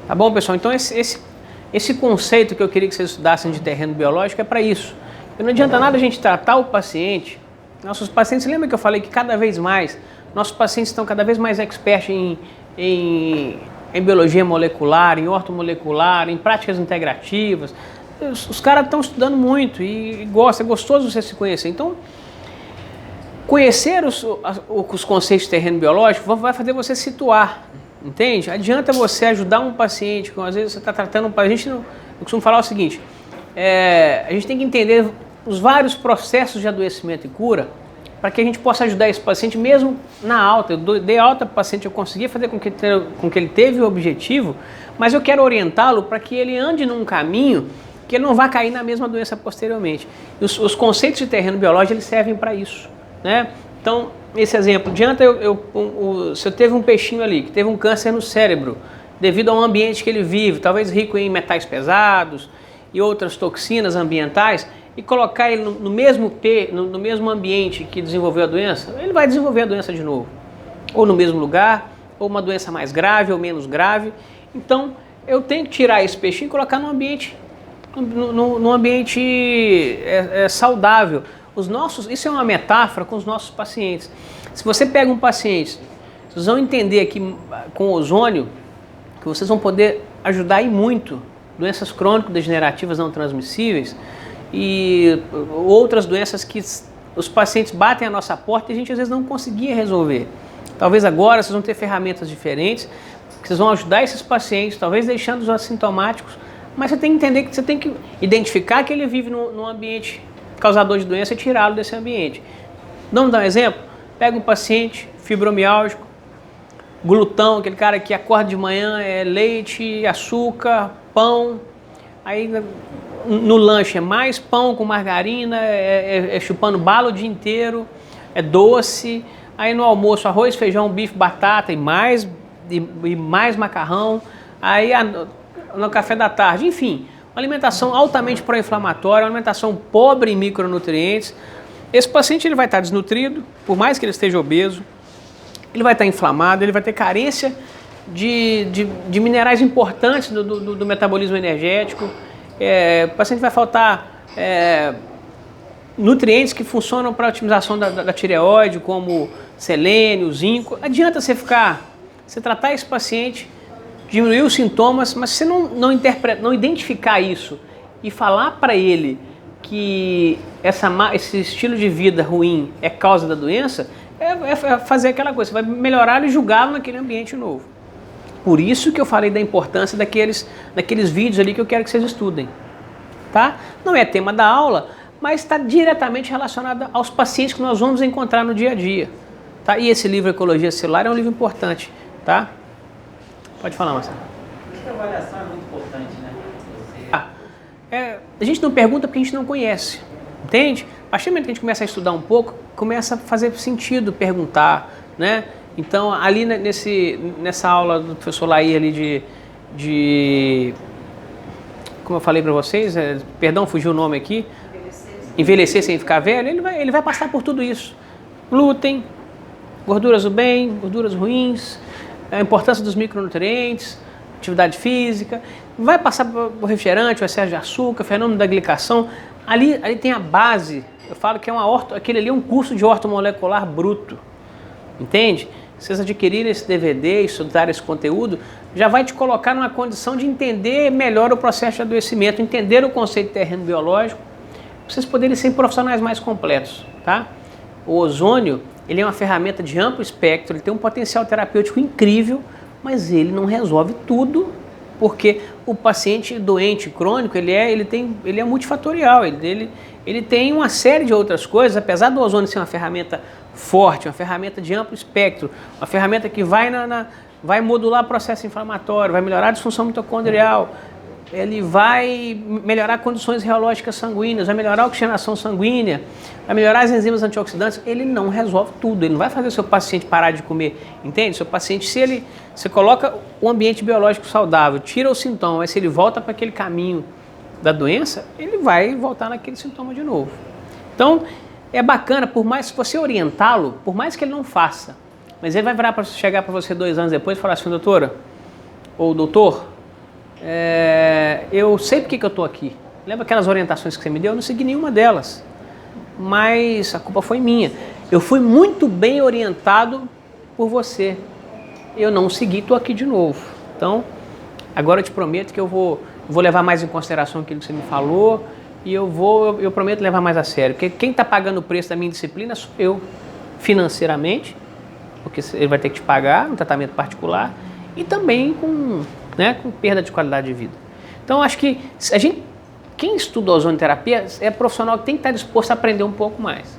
Tá bom, pessoal? Então esse conceito que eu queria que vocês estudassem de terreno biológico é para isso. Porque não adianta nada a gente tratar o paciente. Nossos pacientes, lembra que eu falei que cada vez mais, nossos pacientes estão cada vez mais experts em biologia molecular, em ortomolecular, em práticas integrativas. Os caras estão estudando muito e é gostoso você se conhecer. Então, conhecer os conceitos de terreno biológico vai fazer você se situar, entende? Adianta você ajudar um paciente, às vezes você está tratando um paciente, eu costumo falar o seguinte, a gente tem que entender os vários processos de adoecimento e cura para que a gente possa ajudar esse paciente mesmo na alta. Eu dei alta para o paciente, eu consegui fazer com que ele teve o objetivo, mas eu quero orientá-lo para que ele ande num caminho que ele não vá cair na mesma doença posteriormente. Os conceitos de terreno biológico eles servem para isso, né? Então, esse exemplo, adianta se eu teve um peixinho ali que teve um câncer no cérebro devido ao ambiente que ele vive, talvez rico em metais pesados e outras toxinas ambientais, e colocar ele no mesmo ambiente que desenvolveu a doença, ele vai desenvolver a doença de novo. Ou no mesmo lugar, ou uma doença mais grave ou menos grave. Então, eu tenho que tirar esse peixinho e colocar num ambiente, saudável. Isso é uma metáfora com os nossos pacientes. Se você pega um paciente, vocês vão entender aqui com ozônio, que vocês vão poder ajudar e muito doenças crônico-degenerativas não transmissíveis, e outras doenças que os pacientes batem à nossa porta e a gente às vezes não conseguia resolver. Talvez agora vocês vão ter ferramentas diferentes, que vocês vão ajudar esses pacientes, talvez deixando-os assintomáticos, mas você tem que entender que você tem que identificar que ele vive num ambiente causador de doença e tirá-lo desse ambiente. Vamos dar um exemplo? Pega um paciente fibromialgico, glutão, aquele cara que acorda de manhã, é leite, açúcar, pão, aí no lanche é mais pão com margarina, chupando bala o dia inteiro, é doce. Aí no almoço arroz, feijão, bife, batata e mais macarrão. Aí no café da tarde, enfim, uma alimentação altamente pró-inflamatória, uma alimentação pobre em micronutrientes. Esse paciente ele vai estar desnutrido, por mais que ele esteja obeso, ele vai estar inflamado, ele vai ter carência de minerais importantes do metabolismo energético. O paciente vai faltar nutrientes que funcionam para a otimização da tireoide, como selênio, zinco. Adianta você tratar esse paciente, diminuir os sintomas, mas se você não identificar isso e falar para ele que esse estilo de vida ruim é causa da doença, é fazer aquela coisa, você vai melhorar e julgá-lo naquele ambiente novo. Por isso que eu falei da importância daqueles vídeos ali que eu quero que vocês estudem, tá? Não é tema da aula, mas está diretamente relacionado aos pacientes que nós vamos encontrar no dia a dia, tá? E esse livro Ecologia Celular é um livro importante, tá? Pode falar, Marcelo. Essa avaliação é muito importante, né? A gente não pergunta porque a gente não conhece, entende? A partir do momento que a gente começa a estudar um pouco, começa a fazer sentido perguntar, né? Então, ali nessa aula do professor Laí ali como eu falei para vocês, perdão, fugiu o nome aqui, envelhecer sem ficar velho, ele vai passar por tudo isso. Glúten, gorduras do bem, gorduras ruins, a importância dos micronutrientes, atividade física, vai passar por refrigerante, o excesso de açúcar, fenômeno da glicação. Ali tem a base, eu falo que aquele ali é um curso de ortomolecular bruto, entende? Se vocês adquirirem esse DVD e estudar esse conteúdo, já vai te colocar numa condição de entender melhor o processo de adoecimento, entender o conceito de terreno biológico, para vocês poderem ser profissionais mais completos, tá? O ozônio, ele é uma ferramenta de amplo espectro, ele tem um potencial terapêutico incrível, mas ele não resolve tudo, porque o paciente doente crônico, ele é multifatorial, ele tem uma série de outras coisas, apesar do ozônio ser uma ferramenta forte, uma ferramenta de amplo espectro, uma ferramenta que vai modular o processo inflamatório, vai melhorar a disfunção mitocondrial, ele vai melhorar condições reológicas sanguíneas, vai melhorar a oxigenação sanguínea, vai melhorar as enzimas antioxidantes, ele não resolve tudo, ele não vai fazer o seu paciente parar de comer, entende? Seu paciente, você coloca o ambiente biológico saudável, tira o sintoma, mas se ele volta para aquele caminho da doença, ele vai voltar naquele sintoma de novo. Então, é bacana, por mais que você orientá-lo, por mais que ele não faça, mas ele vai chegar para você 2 anos depois e falar assim, doutora, ou doutor, eu sei porque que eu estou aqui. Lembra aquelas orientações que você me deu? Eu não segui nenhuma delas, mas a culpa foi minha. Eu fui muito bem orientado por você. Eu não segui, estou aqui de novo. Então, agora eu te prometo que eu vou levar mais em consideração aquilo que você me falou e eu prometo levar mais a sério. Porque quem está pagando o preço da minha disciplina sou eu, financeiramente, porque ele vai ter que te pagar um tratamento particular e também com perda de qualidade de vida. Então, acho que quem estuda ozonoterapia é profissional que tem que estar disposto a aprender um pouco mais.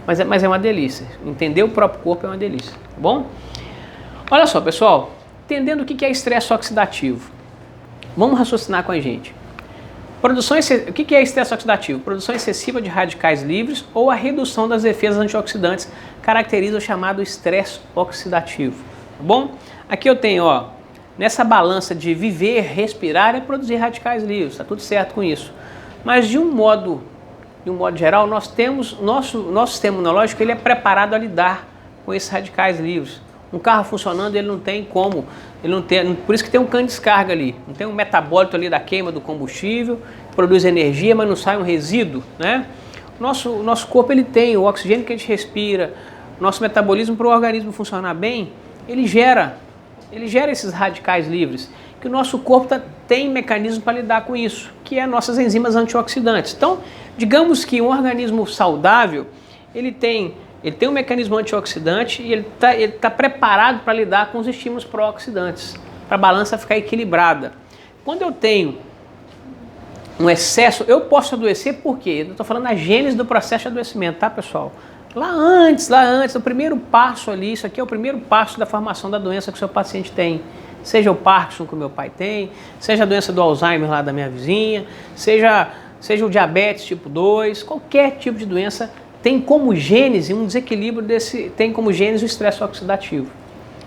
Mas é uma delícia. Entender o próprio corpo é uma delícia. Tá bom? Olha só, pessoal. Entendendo o que é estresse oxidativo. Vamos raciocinar com a gente. O que é estresse oxidativo? Produção excessiva de radicais livres ou a redução das defesas antioxidantes caracteriza o chamado estresse oxidativo. Tá bom? Aqui eu tenho, nessa balança de viver, respirar é produzir radicais livres. Está tudo certo com isso. Mas de um modo geral, nós temos nosso sistema imunológico, ele é preparado a lidar com esses radicais livres. Um carro funcionando, ele não tem como, por isso que tem um cano de descarga ali, não tem um metabólito ali da queima do combustível, produz energia, mas não sai um resíduo, né? Nosso corpo, ele tem o oxigênio que a gente respira, nosso metabolismo, para o organismo funcionar bem, ele gera esses radicais livres, que o nosso corpo tem mecanismo para lidar com isso, que é nossas enzimas antioxidantes. Então, digamos que um organismo saudável, ele tem um mecanismo antioxidante e ele tá preparado para lidar com os estímulos pró-oxidantes, para a balança ficar equilibrada. Quando eu tenho um excesso, eu posso adoecer por quê? Eu estou falando da gênese do processo de adoecimento, tá, pessoal? Lá antes, o primeiro passo ali, isso aqui é o primeiro passo da formação da doença que o seu paciente tem. Seja o Parkinson que o meu pai tem, seja a doença do Alzheimer lá da minha vizinha, seja o diabetes tipo 2, qualquer tipo de doença tem como gênese um desequilíbrio tem como gênese o estresse oxidativo.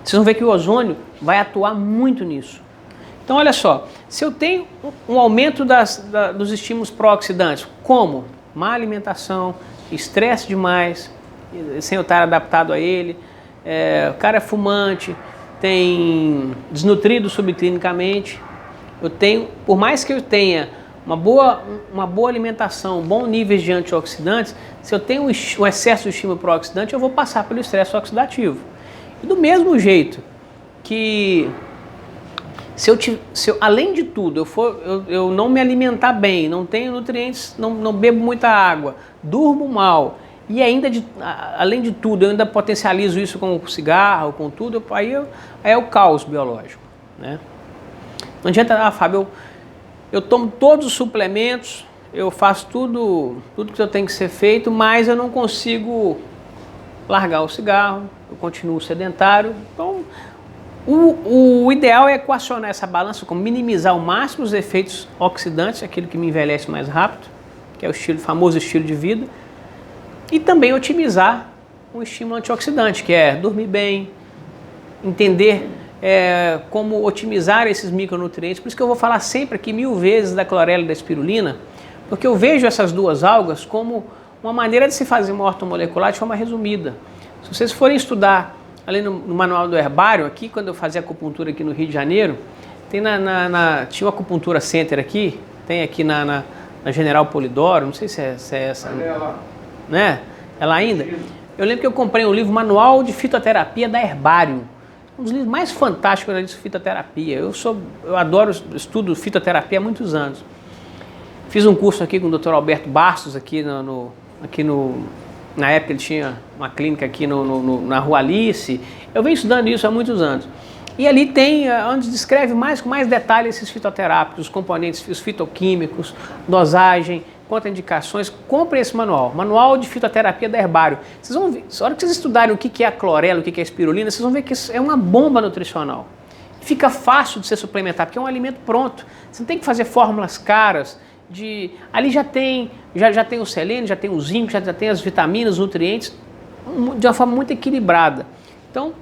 Vocês vão ver que o ozônio vai atuar muito nisso. Então, olha só, se eu tenho um aumento dos estímulos pró-oxidantes, como má alimentação, estresse demais, sem eu estar adaptado a ele, o cara é fumante, tem desnutrido subclinicamente, por mais que eu tenha uma boa alimentação, bons níveis de antioxidantes, se eu tenho um excesso de estímulo pró-oxidante, eu vou passar pelo estresse oxidativo. E do mesmo jeito que se eu além de tudo, eu não me alimentar bem, não tenho nutrientes, não bebo muita água, durmo mal, e ainda, além de tudo, eu ainda potencializo isso com o cigarro, com tudo, aí é o caos biológico, né? Não adianta, Fábio, eu tomo todos os suplementos, eu faço tudo que eu tenho que ser feito, mas eu não consigo largar o cigarro, eu continuo sedentário. Então, o ideal é equacionar essa balança, como minimizar ao máximo os efeitos oxidantes, aquilo que me envelhece mais rápido, que é o famoso estilo de vida, e também otimizar um estímulo antioxidante, que é dormir bem, entender como otimizar esses micronutrientes. Por isso que eu vou falar sempre aqui 1000 vezes da clorela e da espirulina, porque eu vejo essas duas algas como uma maneira de se fazer uma ortomolecular de forma resumida. Se vocês forem estudar ali no manual do herbário, aqui quando eu fazia acupuntura aqui no Rio de Janeiro, tem tinha uma acupuntura center aqui, tem aqui na General Polidoro, não sei se é essa, né? Ela ainda. Eu lembro que eu comprei um livro, Manual de Fitoterapia da Herbário, um dos livros mais fantásticos de fitoterapia. Eu adoro, estudo fitoterapia há muitos anos. Fiz um curso aqui com o Dr. Alberto Bastos, na época ele tinha uma clínica aqui na Rua Alice. Eu venho estudando isso há muitos anos. E ali tem, onde descreve com mais detalhe esses fitoterápicos, os componentes, os fitoquímicos, dosagem, contraindicações. Compre esse manual, Manual de Fitoterapia da Herbário. Vocês vão ver, na hora que vocês estudarem o que é a clorela, o que é a espirulina, vocês vão ver que isso é uma bomba nutricional. Fica fácil de você suplementar, porque é um alimento pronto. Você não tem que fazer fórmulas caras. Ali já tem o selênio, já tem o zinco, já tem as vitaminas, os nutrientes, de uma forma muito equilibrada. Então,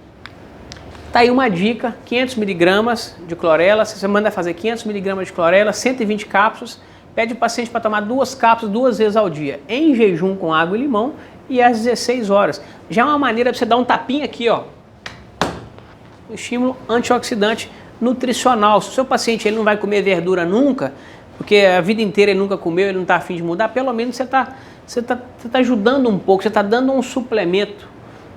tá aí uma dica, 500 mg de clorela, você manda fazer 500 mg de clorela, 120 cápsulas, pede o paciente para tomar 2 cápsulas 2 vezes ao dia, em jejum com água e limão e às 16 horas. Já é uma maneira de você dar um tapinha aqui, ó, um estímulo antioxidante nutricional. Se o seu paciente ele não vai comer verdura nunca, porque a vida inteira ele nunca comeu, ele não está afim de mudar, pelo menos você tá ajudando um pouco, você está dando um suplemento,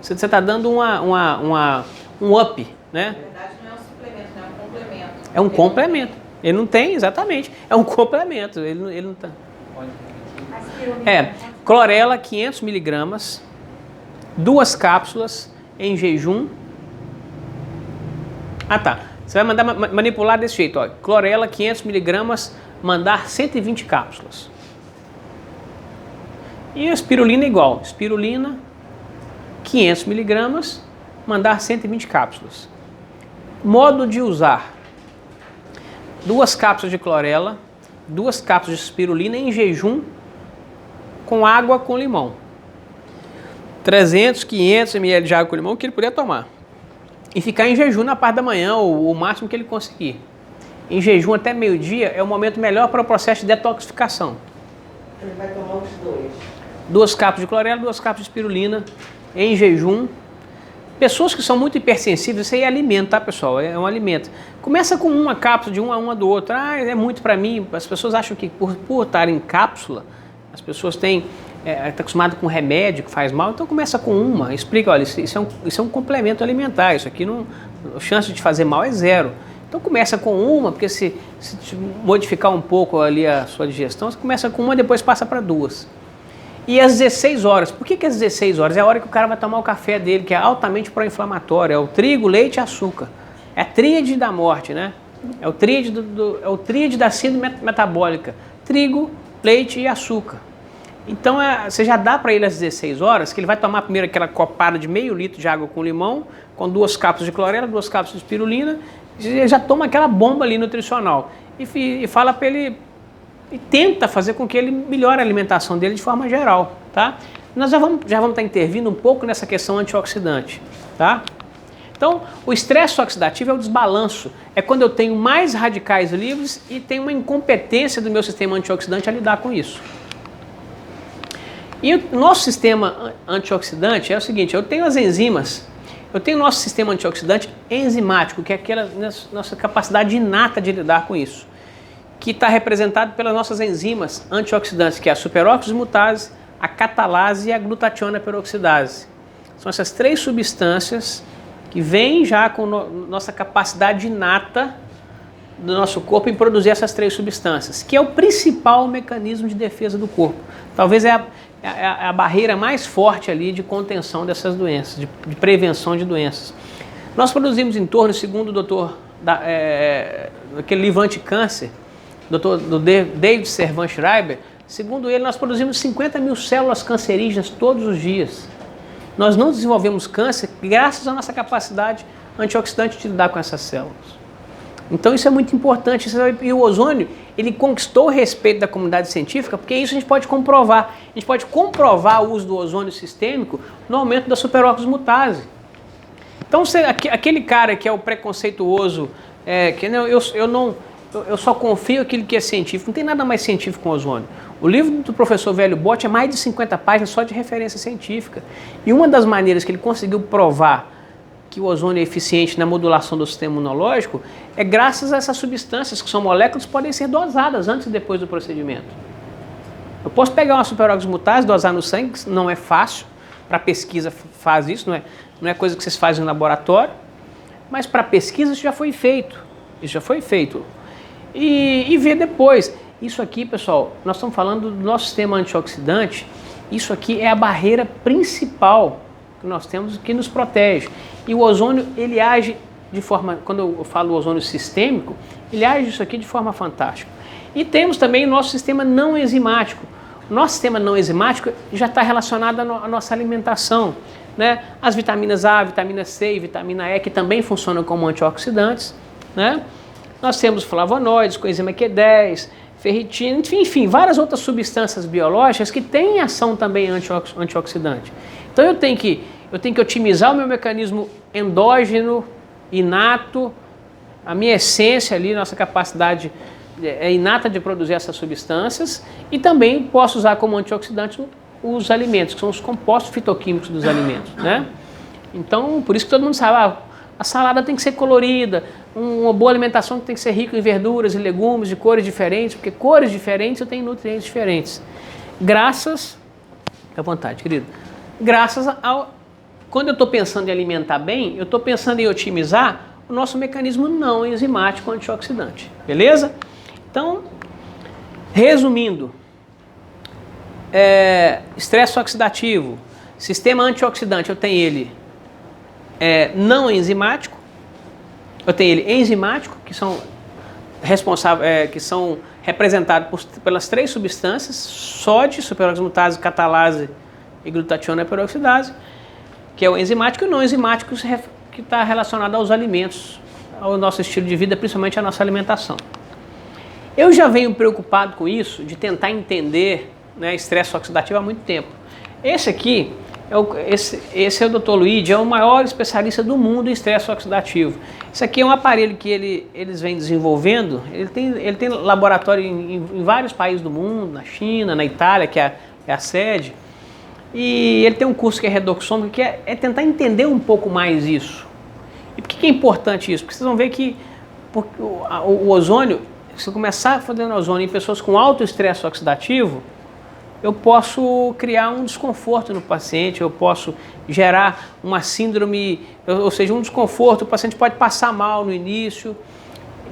você está dando um up, né? Na verdade não é um suplemento, não é um complemento. É um complemento. Ele não tem, exatamente, é um complemento, ele não tá... Clorela 500 miligramas, 2 cápsulas em jejum. Ah tá, você vai mandar manipular desse jeito, ó. Clorela 500 miligramas, mandar 120 cápsulas. E a espirulina igual, espirulina 500 miligramas, mandar 120 cápsulas. Modo de usar: 2 cápsulas de clorela, 2 cápsulas de espirulina em jejum com água com limão. 300, 500 ml de água com limão que ele puder tomar. E ficar em jejum na parte da manhã, ou o máximo que ele conseguir. Em jejum até meio-dia é o momento melhor para o processo de detoxificação. Ele vai tomar os 2. 2 cápsulas de clorela, 2 cápsulas de espirulina em jejum. Pessoas que são muito hipersensíveis, isso aí é alimento, tá, pessoal? É um alimento. Começa com uma cápsula de uma do outro. Ah, é muito para mim. As pessoas acham que por estar em cápsula, as pessoas estão acostumadas com remédio que faz mal, então começa com uma. Explica, olha, isso é um complemento alimentar, isso aqui não, a chance de fazer mal é 0. Então começa com uma, porque se modificar um pouco ali a sua digestão, você começa com uma e depois passa para 2. E às 16 horas, por que às 16 horas? É a hora que o cara vai tomar o café dele, que é altamente pró-inflamatório, é o trigo, leite e açúcar. É a tríade da morte, né? É o tríade da síndrome metabólica. Trigo, leite e açúcar. Então você já dá para ele às 16 horas, que ele vai tomar primeiro aquela copada de meio litro de água com limão, com 2 cápsulas de clorela, 2 cápsulas de espirulina, e ele já toma aquela bomba ali nutricional. E fala para ele, e tenta fazer com que ele melhore a alimentação dele de forma geral, tá? Nós já vamos estar intervindo um pouco nessa questão antioxidante, tá? Então, o estresse oxidativo é o desbalanço, é quando eu tenho mais radicais livres e tenho uma incompetência do meu sistema antioxidante a lidar com isso. E o nosso sistema antioxidante é o seguinte, eu tenho as enzimas, eu tenho o nosso sistema antioxidante enzimático, que é aquela nossa capacidade inata de lidar com isso, que está representado pelas nossas enzimas antioxidantes, que é a superoxidase, a catalase e a glutationa peroxidase. São essas 3 substâncias que vêm já com nossa capacidade inata do nosso corpo em produzir essas 3 substâncias, que é o principal mecanismo de defesa do corpo. Talvez é a barreira mais forte ali de contenção dessas doenças, de prevenção de doenças. Nós produzimos em torno, segundo o doutor, aquele livro Anticâncer, do David Servan-Schreiber, segundo ele, nós produzimos 50 mil células cancerígenas todos os dias. Nós não desenvolvemos câncer graças à nossa capacidade antioxidante de lidar com essas células. Então isso é muito importante. E o ozônio, ele conquistou o respeito da comunidade científica, porque isso a gente pode comprovar. A gente pode comprovar o uso do ozônio sistêmico no aumento da superoxidase. Então aquele cara que é o preconceituoso, eu só confio naquilo que é científico, não tem nada mais científico com ozônio. O livro do professor Velho Botti é mais de 50 páginas só de referência científica. E uma das maneiras que ele conseguiu provar que o ozônio é eficiente na modulação do sistema imunológico é graças a essas substâncias, que são moléculas que podem ser dosadas antes e depois do procedimento. Eu posso pegar uma superoxidase, dosar no sangue, não é fácil, para pesquisa faz isso, não é coisa que vocês fazem no laboratório, mas para pesquisa isso já foi feito. E ver depois. Isso aqui, pessoal, nós estamos falando do nosso sistema antioxidante, isso aqui é a barreira principal que nós temos que nos protege. E o ozônio, ele age de forma, quando eu falo ozônio sistêmico, ele age isso aqui de forma fantástica. E temos também o nosso sistema não enzimático. O nosso sistema não enzimático já está relacionado à nossa alimentação, né? As vitaminas A, vitamina C e vitamina E, que também funcionam como antioxidantes, né? Nós temos flavonoides, coenzima Q10, ferritina, enfim, várias outras substâncias biológicas que têm ação também antioxidante. Então eu tenho que otimizar o meu mecanismo endógeno, inato, a minha essência ali, nossa capacidade inata de produzir essas substâncias, e também posso usar como antioxidante os alimentos, que são os compostos fitoquímicos dos alimentos, né? Então, por isso que todo mundo sabe, A salada tem que ser colorida, uma boa alimentação tem que ser rica em verduras e legumes de cores diferentes, porque cores diferentes eu tenho nutrientes diferentes. Graças, fica à vontade, querido, graças ao... Quando eu estou pensando em alimentar bem, eu estou pensando em otimizar o nosso mecanismo não enzimático antioxidante, beleza? Então, resumindo, estresse oxidativo, sistema antioxidante, eu tenho ele não enzimático, eu tenho ele enzimático, que são responsáveis, que são representados pelas 3 substâncias, sódio, superoximutase, catalase e glutationa peroxidase, que é o enzimático, e o não enzimático que está relacionado aos alimentos, ao nosso estilo de vida, principalmente à nossa alimentação. Eu já venho preocupado com isso, de tentar entender, né, estresse oxidativo há muito tempo. Esse aqui, esse é o Dr. Luigi, é o maior especialista do mundo em estresse oxidativo. Isso aqui é um aparelho que eles vêm desenvolvendo, ele tem laboratório em vários países do mundo, na China, na Itália, que é a sede, e ele tem um curso que é redoxômetro, que é tentar entender um pouco mais isso. E por que é importante isso? Porque vocês vão ver que o ozônio, se eu começar fazendo ozônio em pessoas com alto estresse oxidativo, eu posso criar um desconforto no paciente, eu posso gerar uma síndrome, ou seja, um desconforto, o paciente pode passar mal no início.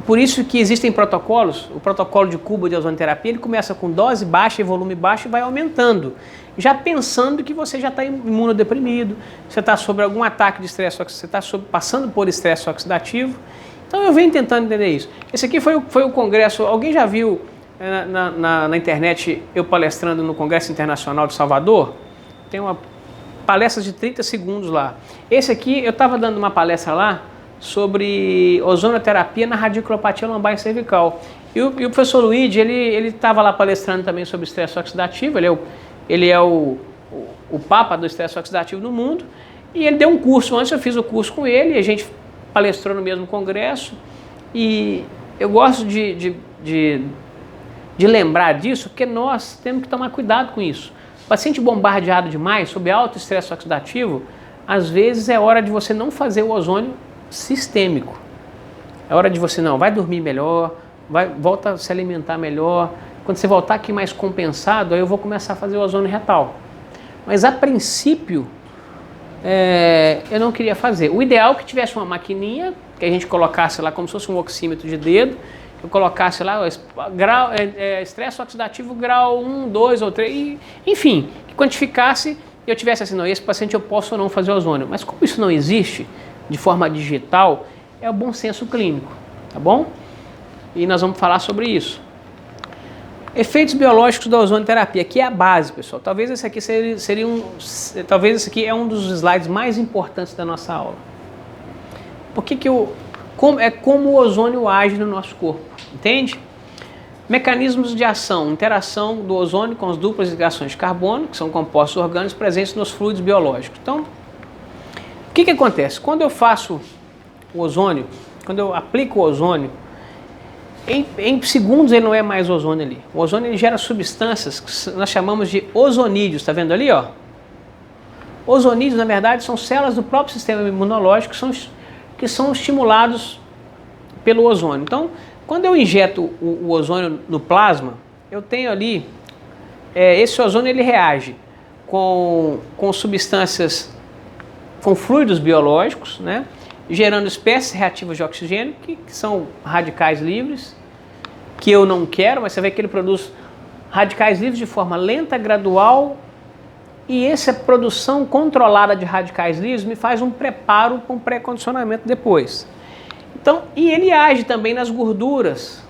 Por isso que existem protocolos, o protocolo de Cuba de ozonoterapia, ele começa com dose baixa e volume baixo e vai aumentando, já pensando que você já está imunodeprimido, você está sob algum ataque de estresse, você está passando por estresse oxidativo. Então eu venho tentando entender isso. Esse aqui foi o congresso, alguém já viu na internet eu palestrando no Congresso Internacional de Salvador? Tem uma palestra de 30 segundos lá. Esse aqui, eu estava dando uma palestra lá sobre ozonoterapia na radiculopatia lombar e cervical. E o professor Luigi, ele estava lá palestrando também sobre estresse oxidativo, ele é o papa do estresse oxidativo no mundo, e ele deu um curso, antes eu fiz o curso com ele, e a gente palestrou no mesmo congresso, e eu gosto de lembrar disso, porque nós temos que tomar cuidado com isso. O paciente bombardeado demais, sob alto estresse oxidativo, às vezes é hora de você não fazer o ozônio sistêmico. É hora de você, não, vai dormir melhor, volta a se alimentar melhor. Quando você voltar aqui mais compensado, aí eu vou começar a fazer o ozônio retal. Mas a princípio, eu não queria fazer. O ideal é que tivesse uma maquininha, que a gente colocasse lá como se fosse um oxímetro de dedo, eu colocasse lá estresse oxidativo grau 1, 2 ou 3, enfim, que quantificasse e eu tivesse assim, não, esse paciente eu posso ou não fazer ozônio. Mas como isso não existe de forma digital, é o bom senso clínico, tá bom? E nós vamos falar sobre isso. Efeitos biológicos da ozonoterapia, que é a base, pessoal. Talvez esse aqui talvez esse aqui é um dos slides mais importantes da nossa aula. Como o ozônio age no nosso corpo, entende? Mecanismos de ação, interação do ozônio com as duplas ligações de carbono, que são compostos orgânicos presentes nos fluidos biológicos. Então, o que acontece? Quando eu faço o ozônio, quando eu aplico o ozônio, em segundos ele não é mais ozônio ali. O ozônio ele gera substâncias que nós chamamos de ozonídeos, está vendo ali, ó? Ozonídeos, na verdade, são células do próprio sistema imunológico que são estimulados pelo ozônio. Então, quando eu injeto o ozônio no plasma, eu tenho ali, esse ozônio ele reage com substâncias, com fluidos biológicos, né, gerando espécies reativas de oxigênio, que são radicais livres, que eu não quero, mas você vê que ele produz radicais livres de forma lenta, gradual, e essa produção controlada de radicais livres me faz um preparo para um pré-condicionamento depois. Então, e ele age também nas gorduras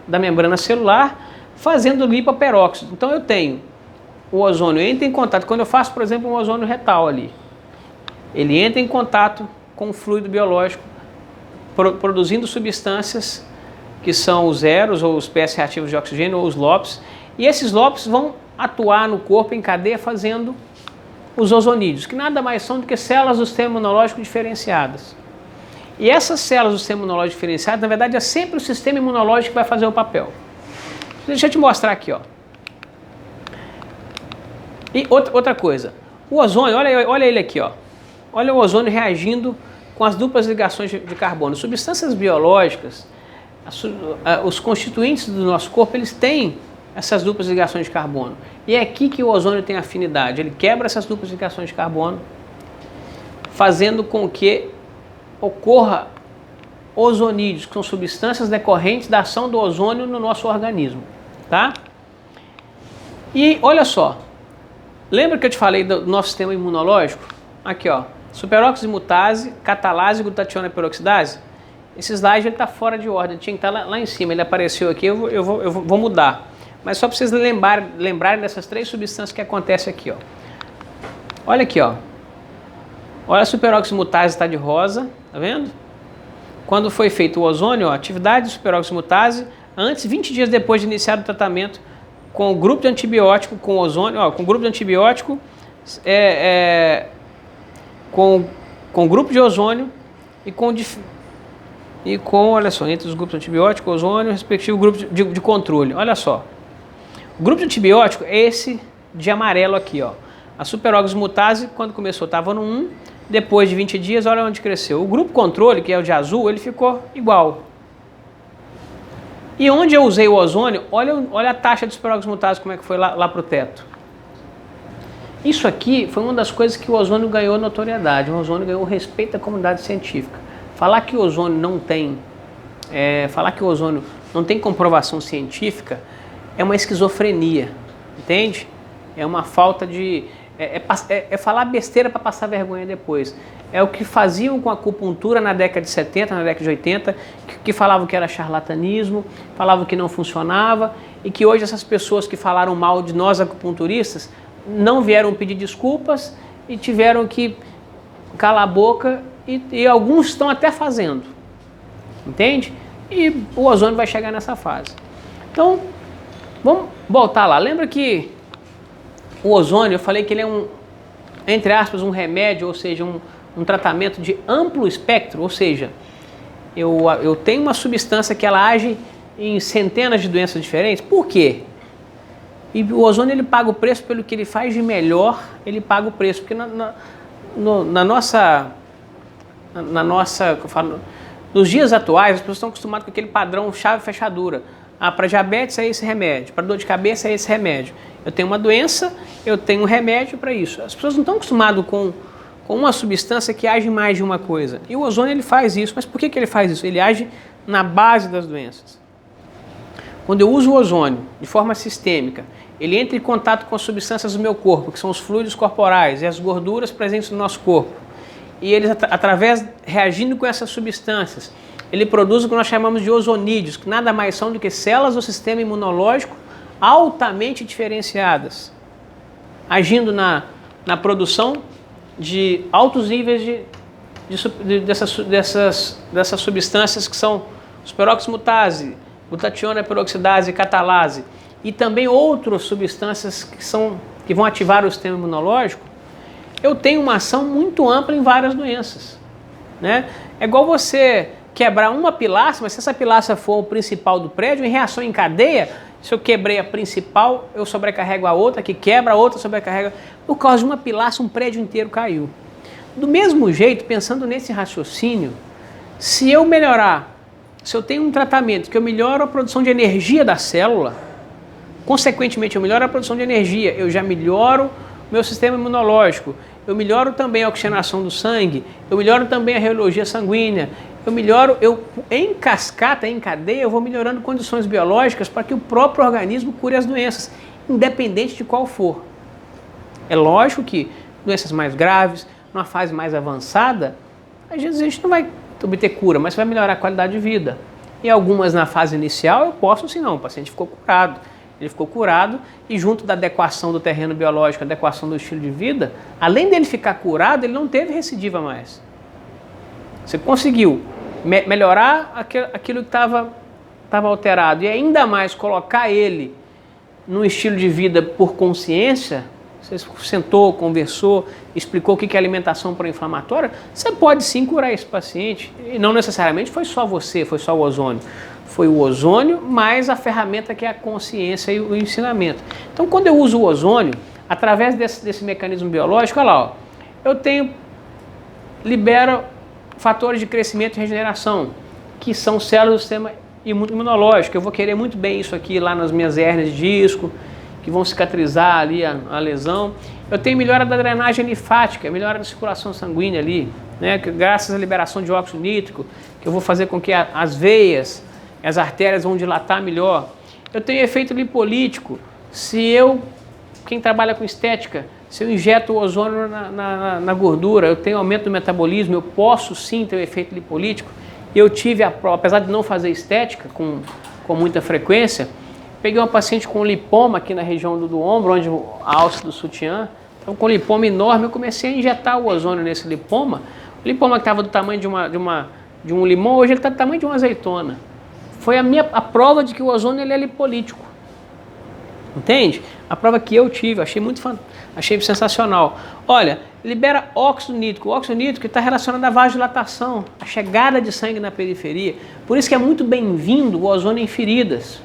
da membrana celular, fazendo lipoperóxido. Então eu tenho o ozônio, entra em contato, quando eu faço, por exemplo, um ozônio retal ali, ele entra em contato com o fluido biológico, produzindo substâncias que são os zeros, ou espécies reativas de oxigênio, ou os LOPs, e esses LOPs vão atuar no corpo em cadeia fazendo os ozonídeos, que nada mais são do que células do sistema imunológico diferenciadas. E essas células do sistema imunológico diferenciado, na verdade, é sempre o sistema imunológico que vai fazer o papel. Deixa eu te mostrar aqui, ó. E outra coisa, o ozônio, olha ele aqui, ó. Olha o ozônio reagindo com as duplas ligações de carbono. Substâncias biológicas, os constituintes do nosso corpo, eles têm essas duplas ligações de carbono. E é aqui que o ozônio tem afinidade. Ele quebra essas duplas ligações de carbono, fazendo com que ocorra ozonídeos, que são substâncias decorrentes da ação do ozônio no nosso organismo, tá? E olha só, lembra que eu te falei do nosso sistema imunológico? Aqui, ó, superoximutase, catalase, glutationa peroxidase. Esse slide está fora de ordem, tinha que estar lá em cima, ele apareceu aqui, eu vou mudar. Mas só para vocês lembrarem dessas três substâncias que acontecem aqui, ó. Olha aqui, ó. Olha a superoximutase está de rosa, tá vendo? Quando foi feito o ozônio, ó, atividade de superoximutase, antes, 20 dias depois de iniciar o tratamento com o grupo de antibiótico, com ozônio, ó, com o grupo de antibiótico, com o grupo de ozônio e com, olha só, entre os grupos de antibiótico, ozônio, respectivo grupo de controle. Olha só, o grupo de antibiótico é esse de amarelo aqui, ó. A superoximutase, quando começou, estava no 1, depois de 20 dias, olha onde cresceu. O grupo controle, que é o de azul, ele ficou igual. E onde eu usei o ozônio, olha a taxa de superoximutase, como é que foi lá para o teto. Isso aqui foi uma das coisas que o ozônio ganhou notoriedade, o ozônio ganhou respeito da comunidade científica. Falar que o ozônio não tem comprovação científica é uma esquizofrenia, entende? É uma falta de... É falar besteira para passar vergonha depois. É o que faziam com a acupuntura na década de 70, na década de 80, que falavam que era charlatanismo, falavam que não funcionava, e que hoje essas pessoas que falaram mal de nós acupunturistas não vieram pedir desculpas e tiveram que calar a boca, e alguns estão até fazendo, entende? E o ozônio vai chegar nessa fase. Então, vamos voltar lá. Lembra que o ozônio, eu falei que ele é entre aspas, um remédio, ou seja, um tratamento de amplo espectro, ou seja, eu tenho uma substância que ela age em centenas de doenças diferentes. Por quê? E o ozônio, ele paga o preço pelo que ele faz de melhor, ele paga o preço, porque nos dias atuais, as pessoas estão acostumadas com aquele padrão chave e fechadura. Para diabetes é esse remédio, para dor de cabeça é esse remédio. Eu tenho uma doença, eu tenho um remédio para isso. As pessoas não estão acostumadas com uma substância que age mais de uma coisa. E o ozônio, ele faz isso. Mas por que ele faz isso? Ele age na base das doenças. Quando eu uso o ozônio de forma sistêmica, ele entra em contato com as substâncias do meu corpo, que são os fluidos corporais e as gorduras presentes no nosso corpo. E eles, reagindo com essas substâncias, ele produz o que nós chamamos de ozonídeos, que nada mais são do que células do sistema imunológico altamente diferenciadas, agindo na produção de altos níveis dessas substâncias que são superoximutase, glutationa peroxidase, catalase, e também outras substâncias que vão ativar o sistema imunológico. Eu tenho uma ação muito ampla em várias doenças, né? É igual você quebrar uma pilastra, mas se essa pilastra for o principal do prédio, em reação em cadeia, se eu quebrei a principal, eu sobrecarrego a outra, que quebra, a outra sobrecarrega. Por causa de uma pilastra, um prédio inteiro caiu. Do mesmo jeito, pensando nesse raciocínio, se eu tenho um tratamento que eu melhoro a produção de energia da célula, consequentemente eu melhoro a produção de energia, eu já melhoro o meu sistema imunológico, eu melhoro também a oxigenação do sangue, eu melhoro também a reologia sanguínea, em cascata, em cadeia, eu vou melhorando condições biológicas para que o próprio organismo cure as doenças, independente de qual for. É lógico que doenças mais graves, numa fase mais avançada, às vezes a gente não vai obter cura, mas vai melhorar a qualidade de vida. E algumas na fase inicial eu posso, sim, não, o paciente ficou curado. Ele ficou curado e junto da adequação do terreno biológico, adequação do estilo de vida, além dele ficar curado, ele não teve recidiva mais. Você conseguiu melhorar aquilo que estava alterado e ainda mais colocar ele num estilo de vida por consciência. Você sentou, conversou, explicou o que é alimentação pró-inflamatória, você pode sim curar esse paciente. E não necessariamente foi só você, foi só o ozônio. Foi o ozônio mais a ferramenta que é a consciência e o ensinamento. Então, quando eu uso o ozônio, através desse mecanismo biológico, olha lá, ó, libero fatores de crescimento e regeneração, que são células do sistema imunológico. Eu vou querer muito bem isso aqui lá nas minhas hérnias de disco, que vão cicatrizar ali a lesão. Eu tenho melhora da drenagem linfática, melhora da circulação sanguínea ali, né? Graças à liberação de óxido nítrico, que eu vou fazer com que as veias, as artérias vão dilatar melhor. Eu tenho efeito lipolítico. Quem trabalha com estética, se eu injeto o ozônio na gordura, eu tenho aumento do metabolismo, eu posso sim ter o efeito lipolítico. Eu tive, apesar de não fazer estética com muita frequência, peguei uma paciente com lipoma aqui na região do ombro, onde a alça do sutiã, então com lipoma enorme, eu comecei a injetar o ozônio nesse lipoma. O lipoma que estava do tamanho de um limão, hoje ele está do tamanho de uma azeitona. Foi a prova de que o ozônio ele é lipolítico. Entende? A prova que eu tive, achei sensacional. Olha, libera óxido nítrico. O óxido nítrico está relacionado à vasodilatação, a chegada de sangue na periferia. Por isso que é muito bem-vindo o ozônio em feridas.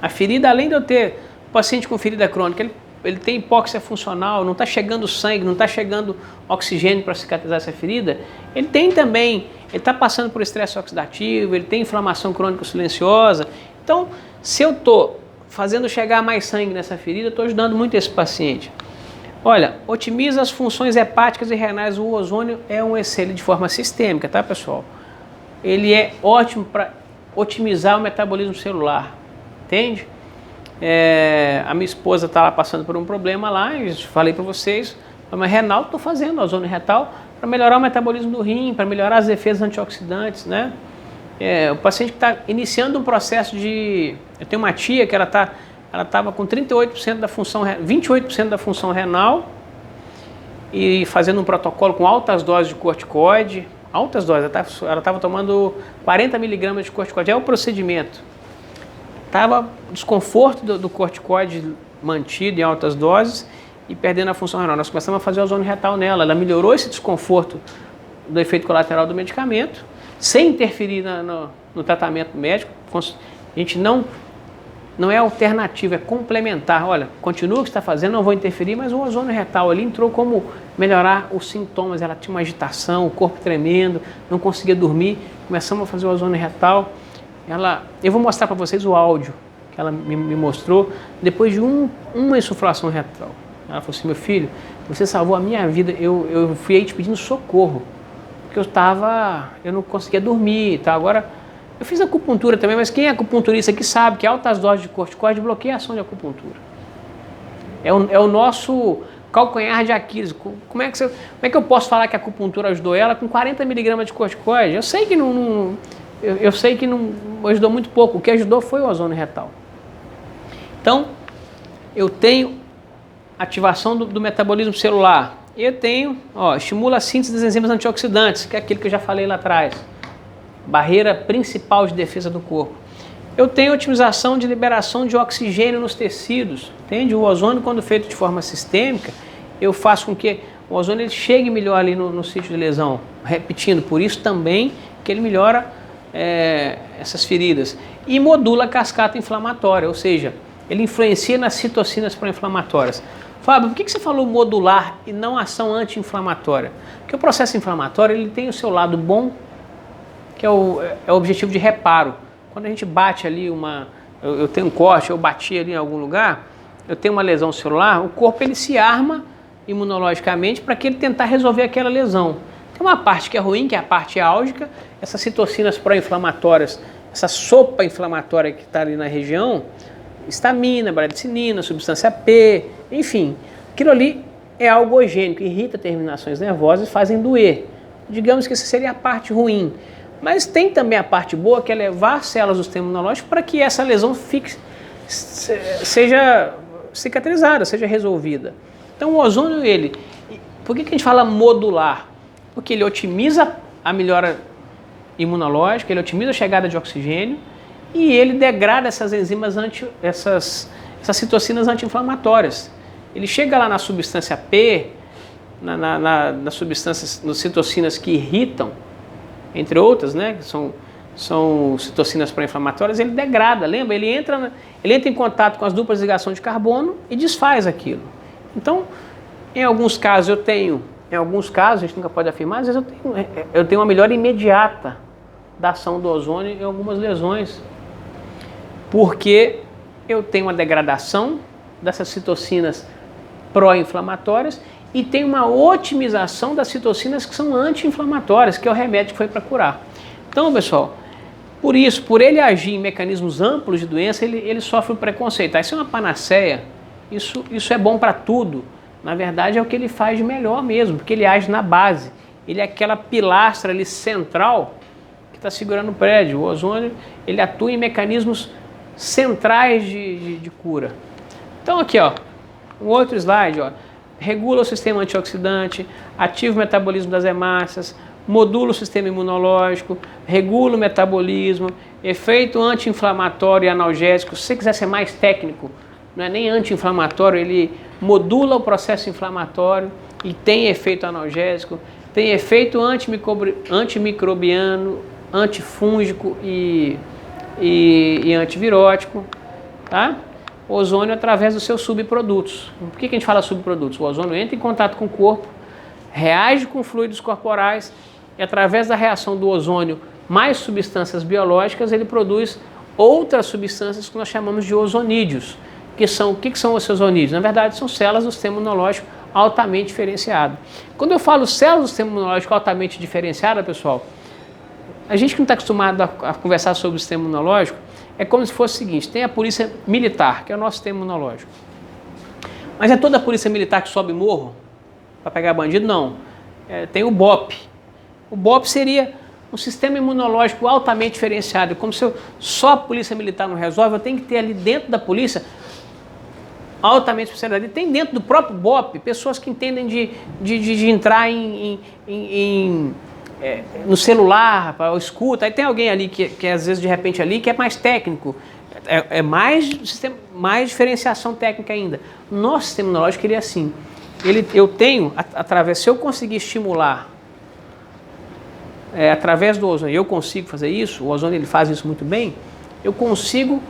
A ferida, além de eu ter paciente com ferida crônica, ele tem hipóxia funcional, não está chegando sangue, não está chegando oxigênio para cicatrizar essa ferida, ele tem também, ele está passando por estresse oxidativo, ele tem inflamação crônica silenciosa. Então, se eu estou fazendo chegar mais sangue nessa ferida, eu estou ajudando muito esse paciente. Olha, otimiza as funções hepáticas e renais. O ozônio é um excelente de forma sistêmica, tá, pessoal? Ele é ótimo para otimizar o metabolismo celular. Entende? A minha esposa está lá passando por um problema lá, eu falei para vocês, problema renal, estou fazendo ozônio retal para melhorar o metabolismo do rim, para melhorar as defesas antioxidantes, né? O paciente que está iniciando um processo de... Eu tenho uma tia que ela estava com 38% da função, 28% da função renal e fazendo um protocolo com altas doses de corticoide, altas doses, ela estava tomando 40 miligramas de corticoide, é o procedimento. Estava desconforto do corticoide mantido em altas doses e perdendo a função renal. Nós começamos a fazer ozônio retal nela, ela melhorou esse desconforto do efeito colateral do medicamento, sem interferir no tratamento médico. A gente não é alternativo, é complementar. Olha, continua o que está fazendo, não vou interferir, mas o ozônio retal ali entrou como melhorar os sintomas. Ela tinha uma agitação, o corpo tremendo, não conseguia dormir. Começamos a fazer o ozônio retal. Eu vou mostrar para vocês o áudio que ela me mostrou depois de uma insuflação retal. Ela falou assim: meu filho, você salvou a minha vida, eu fui aí te pedindo socorro, porque eu não conseguia dormir, tá? Agora, eu fiz acupuntura também, mas quem é acupunturista aqui sabe que altas doses de corticoide bloqueiam a ação de acupuntura. É o nosso calcanhar de Aquiles. Como é que eu posso falar que a acupuntura ajudou ela com 40 miligramas de corticoide? Eu sei que não ajudou muito pouco, o que ajudou foi o ozônio retal. Então, eu tenho ativação do metabolismo celular. Eu tenho, estimula a síntese das enzimas antioxidantes, que é aquilo que eu já falei lá atrás. Barreira principal de defesa do corpo. Eu tenho otimização de liberação de oxigênio nos tecidos. Entende? O ozônio, quando feito de forma sistêmica, eu faço com que o ozônio ele chegue melhor ali no sítio de lesão. Repetindo, por isso também que ele melhora essas feridas. E modula a cascata inflamatória, ou seja, ele influencia nas citocinas pró-inflamatórias. Fábio, por que você falou modular e não ação anti-inflamatória? Porque o processo inflamatório ele tem o seu lado bom, que é o objetivo de reparo. Quando a gente bate ali eu tenho um corte, eu bati ali em algum lugar, eu tenho uma lesão celular, o corpo ele se arma imunologicamente para que ele tentar resolver aquela lesão. Tem uma parte que é ruim, que é a parte álgica, essas citocinas pró-inflamatórias, essa sopa inflamatória que está ali na região, histamina, bradicinina, substância P, enfim, aquilo ali é algogênico, irrita terminações nervosas e fazem doer. Digamos que essa seria a parte ruim. Mas tem também a parte boa, que é levar células do sistema imunológico para que essa lesão seja cicatrizada, seja resolvida. Então o ozônio, por que a gente fala modular? Porque ele otimiza a melhora imunológica, ele otimiza a chegada de oxigênio e ele degrada essas enzimas, essas citocinas anti-inflamatórias. Ele chega lá na substância P, nas substâncias, nas citocinas que irritam, entre outras, né, que são citocinas pró-inflamatórias, ele degrada, lembra? Ele entra em contato com as duplas ligações de carbono e desfaz aquilo. Então, em alguns casos eu tenho Em alguns casos, a gente nunca pode afirmar, às vezes eu tenho uma melhora imediata da ação do ozônio em algumas lesões, porque eu tenho uma degradação dessas citocinas pró-inflamatórias e tem uma otimização das citocinas que são anti-inflamatórias, que é o remédio que foi para curar. Então, pessoal, por ele agir em mecanismos amplos de doença, ele sofre um preconceito. Isso é uma panaceia, isso é bom para tudo. Na verdade, é o que ele faz de melhor mesmo, porque ele age na base. Ele é aquela pilastra ali central que está segurando o prédio. O ozônio, ele atua em mecanismos centrais de cura. Então, aqui, ó, um outro slide, ó. Regula o sistema antioxidante, ativa o metabolismo das hemácias, modula o sistema imunológico, regula o metabolismo, efeito anti-inflamatório e analgésico. Se você quiser ser mais técnico, não é nem anti-inflamatório, ele modula o processo inflamatório e tem efeito analgésico, tem efeito antimicrobiano, antifúngico e antivirótico, tá? O ozônio através dos seus subprodutos. Por que a gente fala subprodutos? O ozônio entra em contato com o corpo, reage com fluidos corporais e através da reação do ozônio mais substâncias biológicas, ele produz outras substâncias que nós chamamos de ozonídeos. O que são os ozonídeos? Na verdade, são células do sistema imunológico altamente diferenciado. Quando eu falo células do sistema imunológico altamente diferenciada, pessoal, a gente que não está acostumado a conversar sobre o sistema imunológico, é como se fosse o seguinte: tem a polícia militar, que é o nosso sistema imunológico. Mas é toda a polícia militar que sobe morro para pegar bandido? Não. Tem o BOP. O BOP seria um sistema imunológico altamente diferenciado. Como se só a polícia militar não resolve, eu tenho que ter ali dentro da polícia altamente especializado. E tem dentro do próprio BOP pessoas que entendem de entrar no celular, para escuta. Aí tem alguém ali que às vezes de repente ali que é mais técnico, mais diferenciação técnica ainda. Nosso sistema imunológico ele é assim. Eu tenho, se eu conseguir estimular através do ozônio, eu consigo fazer isso, o ozônio ele faz isso muito bem, eu consigo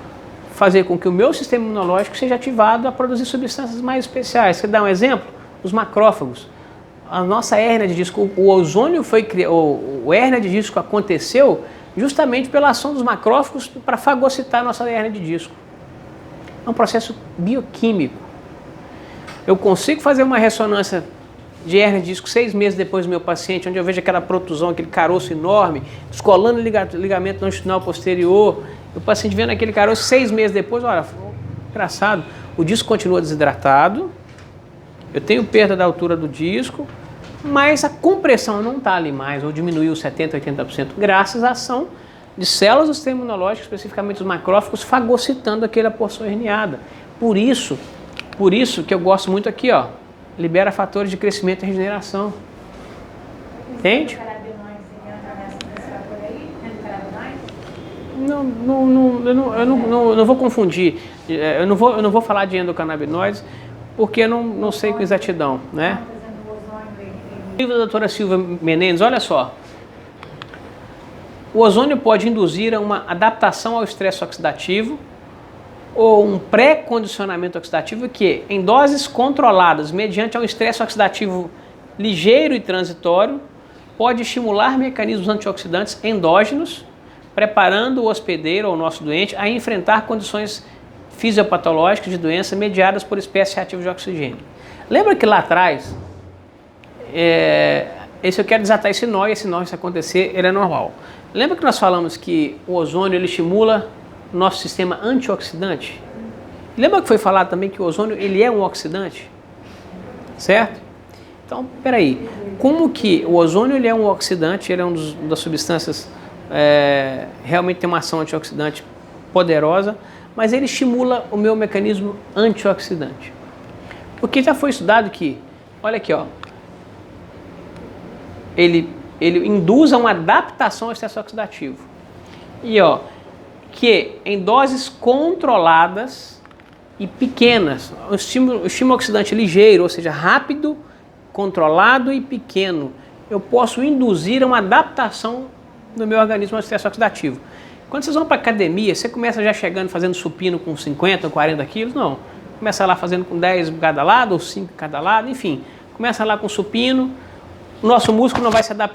fazer com que o meu sistema imunológico seja ativado a produzir substâncias mais especiais. Quer dar um exemplo? Os macrófagos. A nossa hérnia de disco, o ozônio foi criado, o hérnia de disco aconteceu justamente pela ação dos macrófagos para fagocitar a nossa hérnia de disco. É um processo bioquímico. Eu consigo fazer uma ressonância de hérnia de disco 6 meses depois do meu paciente, onde eu vejo aquela protusão, aquele caroço enorme, descolando o ligamento longitudinal posterior, o paciente vendo aquele caroço 6 meses depois, olha, engraçado, o disco continua desidratado, eu tenho perda da altura do disco, mas a compressão não está ali mais, ou diminuiu 70%, 80%, graças à ação de células do sistema imunológico, especificamente os macrófagos, fagocitando aquela porção herniada. Por isso que eu gosto muito aqui, ó, libera fatores de crescimento e regeneração. Entende? Eu não vou confundir, eu não vou falar de endocannabinoides, porque eu não sei com exatidão, né? O livro da doutora Silvia Menendez, olha só. O ozônio pode induzir a uma adaptação ao estresse oxidativo ou um pré-condicionamento oxidativo que, em doses controladas, mediante um estresse oxidativo ligeiro e transitório, pode estimular mecanismos antioxidantes endógenos, preparando o hospedeiro ou o nosso doente a enfrentar condições fisiopatológicas de doença mediadas por espécies reativas de oxigênio. Lembra que lá atrás, eu quero desatar esse nó, se acontecer, ele é normal. Lembra que nós falamos que o ozônio ele estimula o nosso sistema antioxidante? Lembra que foi falado também que o ozônio ele é um oxidante? Certo? Então, peraí, como que o ozônio ele é um oxidante, ele é uma das substâncias realmente tem uma ação antioxidante poderosa, mas ele estimula o meu mecanismo antioxidante. Porque já foi estudado que, olha aqui, ó, ele induz a uma adaptação ao estresse oxidativo. E ó, que em doses controladas e pequenas, o estímulo oxidante ligeiro, ou seja, rápido, controlado e pequeno, eu posso induzir a uma adaptação do meu organismo ao estresse oxidativo. Quando vocês vão para a academia, você começa já chegando fazendo supino com 50 ou 40 quilos? Não. Começa lá fazendo com 10 cada lado, ou 5 cada lado, enfim. Começa lá com supino, o nosso músculo não vai se adaptar.